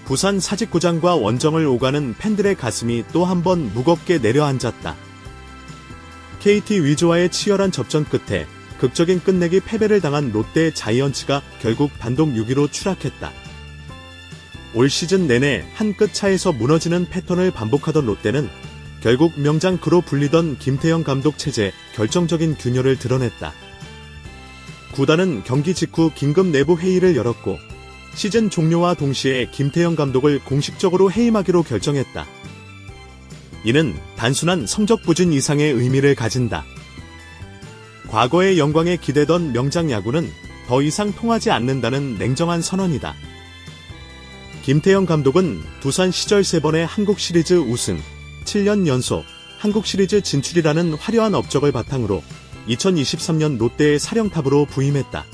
부산 사직구장과 원정을 오가는 팬들의 가슴이 또 한 번 무겁게 내려앉았다. KT 위즈와의 치열한 접전 끝에 극적인 끝내기 패배를 당한 롯데 자이언츠가 결국 단독 6위로 추락했다. 올 시즌 내내 한 끗 차에서 무너지는 패턴을 반복하던 롯데는 결국 명장크로 불리던 김태형 감독 체제에 결정적인 균열을 드러냈다. 구단은 경기 직후 긴급 내부 회의를 열었고 시즌 종료와 동시에 김태형 감독을 공식적으로 해임하기로 결정했다. 이는 단순한 성적 부진 이상의 의미를 가진다. 과거의 영광에 기대던 명장 야구는 더 이상 통하지 않는다는 냉정한 선언이다. 김태형 감독은 두산 시절 3번의 한국 시리즈 우승, 7년 연속 한국 시리즈 진출이라는 화려한 업적을 바탕으로 2023년 롯데의 사령탑으로 부임했다.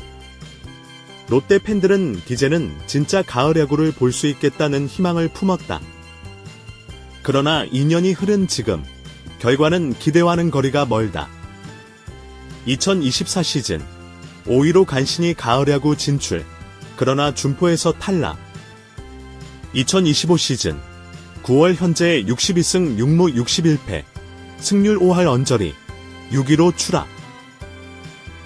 롯데 팬들은 이제는 진짜 가을 야구를 볼 수 있겠다는 희망을 품었다. 그러나 2년이 흐른 지금 결과는 기대와는 거리가 멀다. 2024 시즌 5위로 간신히 가을 야구 진출, 그러나 준포에서 탈락. 2025 시즌 9월 현재 62승 6무 61패, 승률 5할 언저리, 6위로 추락.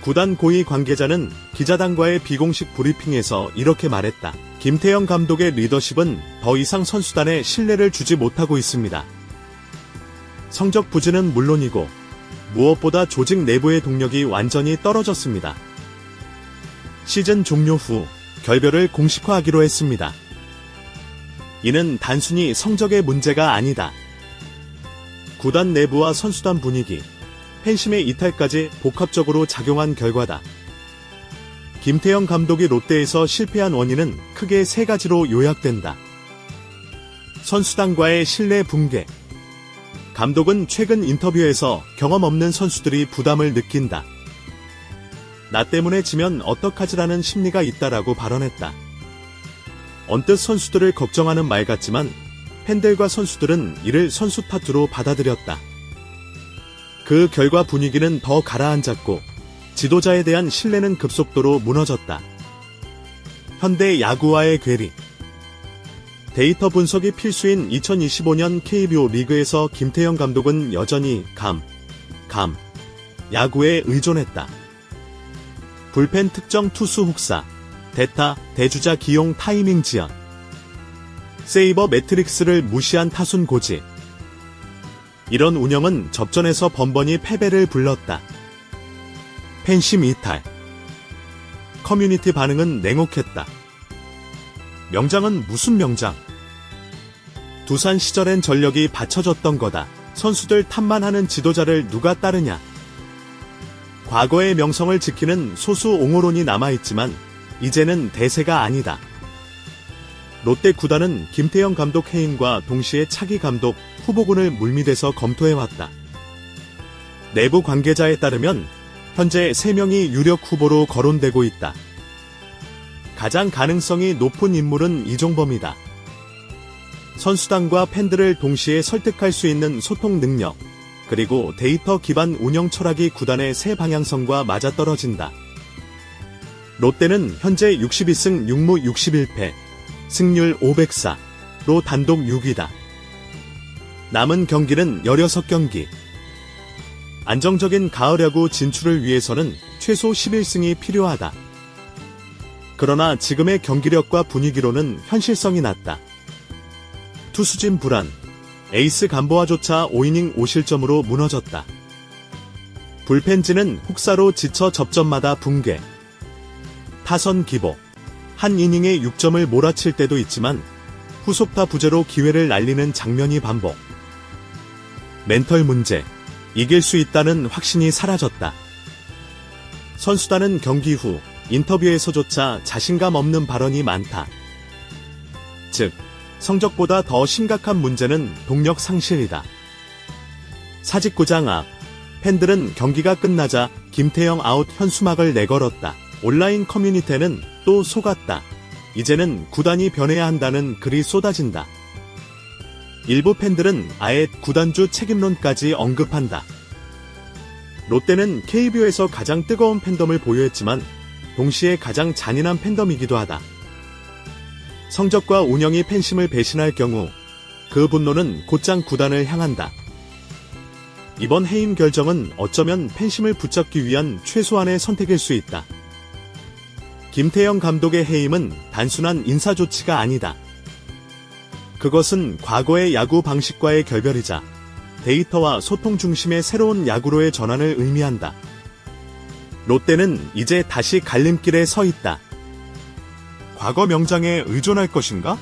구단 고위 관계자는 기자단과의 비공식 브리핑에서 이렇게 말했다. 김태형 감독의 리더십은 더 이상 선수단에 신뢰를 주지 못하고 있습니다. 성적 부진은 물론이고 무엇보다 조직 내부의 동력이 완전히 떨어졌습니다. 시즌 종료 후 결별을 공식화하기로 했습니다. 이는 단순히 성적의 문제가 아니다. 구단 내부와 선수단 분위기, 팬심의 이탈까지 복합적으로 작용한 결과다. 김태형 감독이 롯데에서 실패한 원인은 크게 3가지로 요약된다. 선수단과의 신뢰 붕괴. 감독은 최근 인터뷰에서 경험 없는 선수들이 부담을 느낀다. 나 때문에 지면 어떡하지라는 심리가 있다라고 발언했다. 언뜻 선수들을 걱정하는 말 같지만 팬들과 선수들은 이를 선수 탓으로 받아들였다. 그 결과 분위기는 더 가라앉았고 지도자에 대한 신뢰는 급속도로 무너졌다. 현대 야구와의 괴리. 데이터 분석이 필수인 2025년 KBO 리그에서 김태형 감독은 여전히 야구에 의존했다. 불펜 특정 투수 혹사, 대타, 대주자 기용 타이밍 지연, 세이버 매트릭스를 무시한 타순 고지. 이런 운영은 접전에서 번번이 패배를 불렀다. 팬심 이탈. 커뮤니티 반응은 냉혹했다. 명장은 무슨 명장? 두산 시절엔 전력이 받쳐졌던 거다. 선수들 탓만 하는 지도자를 누가 따르냐? 과거의 명성을 지키는 소수 옹호론이 남아있지만 이제는 대세가 아니다. 롯데 구단은 김태형 감독 해임과 동시에 차기 감독 후보군을 물밑에서 검토해왔다. 내부 관계자에 따르면 현재 3명이 유력 후보로 거론되고 있다. 가장 가능성이 높은 인물은 이종범이다. 선수단과 팬들을 동시에 설득할 수 있는 소통 능력, 그리고 데이터 기반 운영 철학이 구단의 새 방향성과 맞아떨어진다. 롯데는 현재 62승 6무 61패, 승률 504로 단독 6위다. 남은 경기는 16경기. 안정적인 가을 야구 진출을 위해서는 최소 11승이 필요하다. 그러나 지금의 경기력과 분위기로는 현실성이 낮다. 투수진 불안, 에이스 간보아조차 5이닝 5실점으로 무너졌다. 불펜진은 혹사로 지쳐 접전마다 붕괴. 타선 기복, 한 이닝에 6점을 몰아칠 때도 있지만 후속타 부재로 기회를 날리는 장면이 반복. 멘털 문제, 이길 수 있다는 확신이 사라졌다. 선수단은 경기 후 인터뷰에서조차 자신감 없는 발언이 많다. 즉, 성적보다 더 심각한 문제는 동력 상실이다. 사직구장 앞, 팬들은 경기가 끝나자 김태형 아웃 현수막을 내걸었다. 온라인 커뮤니티는 또 속았다. 이제는 구단이 변해야 한다는 글이 쏟아진다. 일부 팬들은 아예 구단주 책임론까지 언급한다. 롯데는 KBO에서 가장 뜨거운 팬덤을 보유했지만 동시에 가장 잔인한 팬덤이기도 하다. 성적과 운영이 팬심을 배신할 경우 그 분노는 곧장 구단을 향한다. 이번 해임 결정은 어쩌면 팬심을 붙잡기 위한 최소한의 선택일 수 있다. 김태형 감독의 해임은 단순한 인사 조치가 아니다. 그것은 과거의 야구 방식과의 결별이자 데이터와 소통 중심의 새로운 야구로의 전환을 의미한다. 롯데는 이제 다시 갈림길에 서 있다. 과거 명장에 의존할 것인가?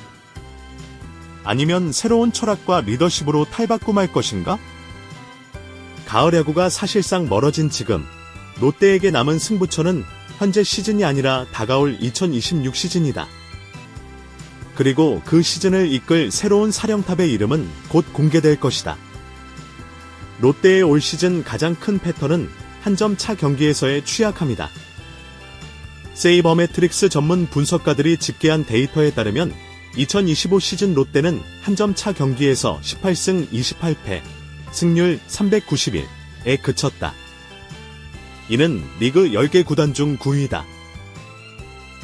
아니면 새로운 철학과 리더십으로 탈바꿈할 것인가? 가을 야구가 사실상 멀어진 지금 롯데에게 남은 승부처는 현재 시즌이 아니라 다가올 2026 시즌이다. 그리고 그 시즌을 이끌 새로운 사령탑의 이름은 곧 공개될 것이다. 롯데의 올 시즌 가장 큰 패턴은 한 점 차 경기에서의 취약함이다. 세이버매트릭스 전문 분석가들이 집계한 데이터에 따르면 2025 시즌 롯데는 한 점 차 경기에서 18승 28패, 승률 391에 그쳤다. 이는 리그 10개 구단 중 9위다.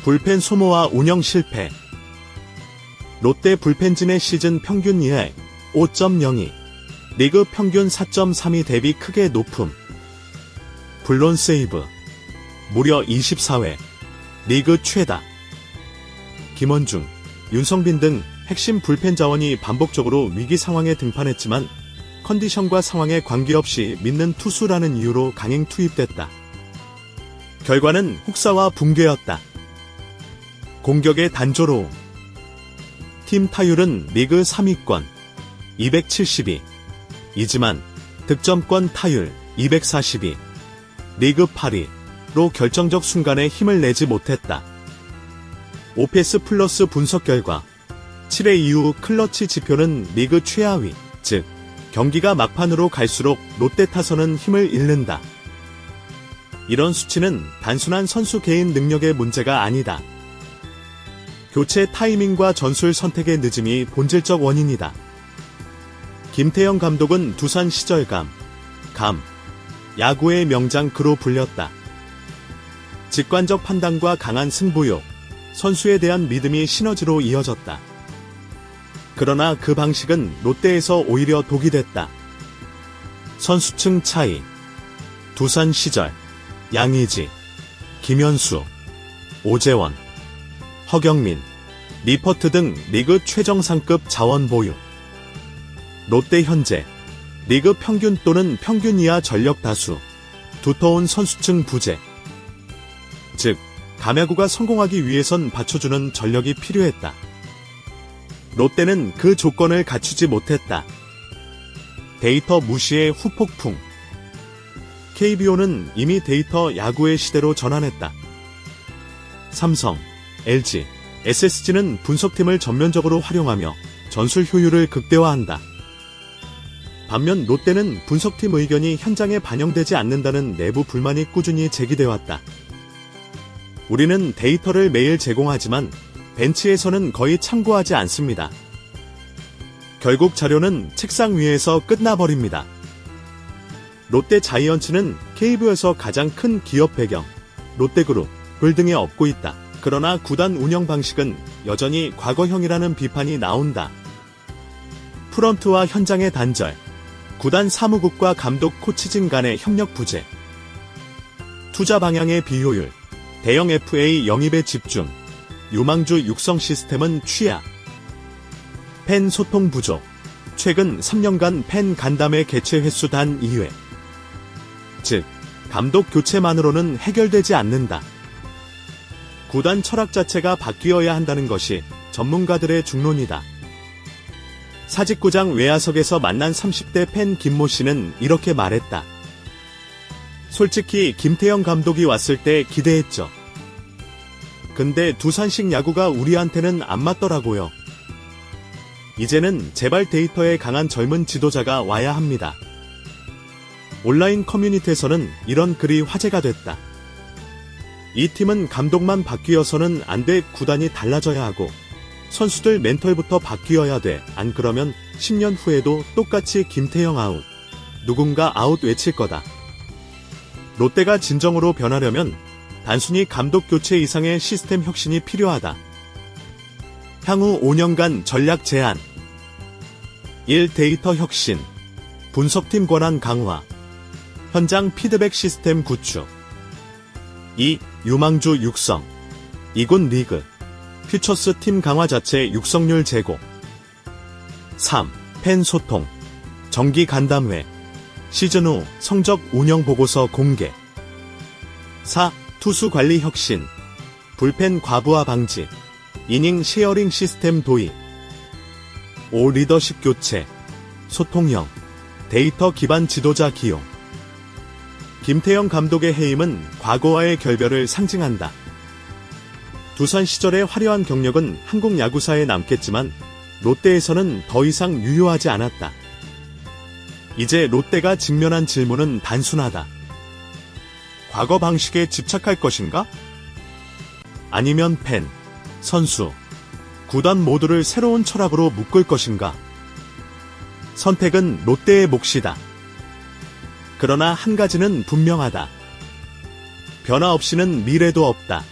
불펜 소모와 운영 실패. 롯데 불펜진의 시즌 평균 이하의 5.02, 리그 평균 4.32 대비 크게 높음. 불론 세이브, 무려 24회, 리그 최다. 김원중, 윤성빈 등 핵심 불펜 자원이 반복적으로 위기 상황에 등판했지만 컨디션과 상황에 관계없이 믿는 투수라는 이유로 강행 투입됐다. 결과는 혹사와 붕괴였다. 공격의 단조로움. 팀 타율은 리그 3위권 272. 이지만 득점권 타율 242. 리그 8위로 결정적 순간에 힘을 내지 못했다. 오페스 플러스 분석 결과 7회 이후 클러치 지표는 리그 최하위, 즉 경기가 막판으로 갈수록 롯데 타선은 힘을 잃는다. 이런 수치는 단순한 선수 개인 능력의 문제가 아니다. 교체 타이밍과 전술 선택의 늦음이 본질적 원인이다. 김태형 감독은 두산 시절 야구의 명장 그로 불렸다. 직관적 판단과 강한 승부욕, 선수에 대한 믿음이 시너지로 이어졌다. 그러나 그 방식은 롯데에서 오히려 독이 됐다. 선수층 차이. 두산 시절 양의지, 김현수, 오재원, 허경민, 리퍼트 등 리그 최정상급 자원 보유. 롯데 현재 리그 평균 또는 평균 이하 전력 다수, 두터운 선수층 부재. 즉, 감야구가 성공하기 위해선 받쳐주는 전력이 필요했다. 롯데는 그 조건을 갖추지 못했다. 데이터 무시의 후폭풍. KBO는 이미 데이터 야구의 시대로 전환했다. 삼성, LG, SSG는 분석팀을 전면적으로 활용하며 전술 효율을 극대화한다. 반면 롯데는 분석팀 의견이 현장에 반영되지 않는다는 내부 불만이 꾸준히 제기돼 왔다. 우리는 데이터를 매일 제공하지만 벤치에서는 거의 참고하지 않습니다. 결국 자료는 책상 위에서 끝나버립니다. 롯데 자이언츠는 KBO에서 가장 큰 기업 배경, 롯데그룹을 등에 업고 있다. 그러나 구단 운영 방식은 여전히 과거형이라는 비판이 나온다. 프런트와 현장의 단절, 구단 사무국과 감독 코치진 간의 협력 부재, 투자 방향의 비효율, 대형 FA 영입에 집중, 유망주 육성 시스템은 취약, 팬 소통 부족, 최근 3년간 팬 간담회 개최 횟수 단 2회. 즉, 감독 교체만으로는 해결되지 않는다. 구단 철학 자체가 바뀌어야 한다는 것이 전문가들의 중론이다. 사직구장 외야석에서 만난 30대 팬 김모 씨는 이렇게 말했다. 솔직히 김태형 감독이 왔을 때 기대했죠. 근데 두산식 야구가 우리한테는 안 맞더라고요. 이제는 제발 데이터에 강한 젊은 지도자가 와야 합니다. 온라인 커뮤니티에서는 이런 글이 화제가 됐다. 이 팀은 감독만 바뀌어서는 안 돼. 구단이 달라져야 하고 선수들 멘털부터 바뀌어야 돼. 안 그러면 10년 후에도 똑같이 김태형 아웃, 누군가 아웃 외칠 거다. 롯데가 진정으로 변하려면 단순히 감독 교체 이상의 시스템 혁신이 필요하다. 향후 5년간 전략 제안. 1. 데이터 혁신. 분석팀 권한 강화. 현장 피드백 시스템 구축. 2. 유망주 육성. 2군 리그. 퓨처스 팀 강화 자체 육성률 제고. 3. 팬 소통. 정기 간담회. 시즌 후 성적 운영 보고서 공개. 4. 투수 관리 혁신. 불펜 과부하 방지. 이닝 쉐어링 시스템 도입. 5. 리더십 교체. 소통형. 데이터 기반 지도자 기용. 김태형 감독의 해임은 과거와의 결별을 상징한다. 두산 시절의 화려한 경력은 한국 야구사에 남겠지만 롯데에서는 더 이상 유효하지 않았다. 이제 롯데가 직면한 질문은 단순하다. 과거 방식에 집착할 것인가? 아니면 팬, 선수, 구단 모두를 새로운 철학으로 묶을 것인가? 선택은 롯데의 몫이다. 그러나 한 가지는 분명하다. 변화 없이는 미래도 없다.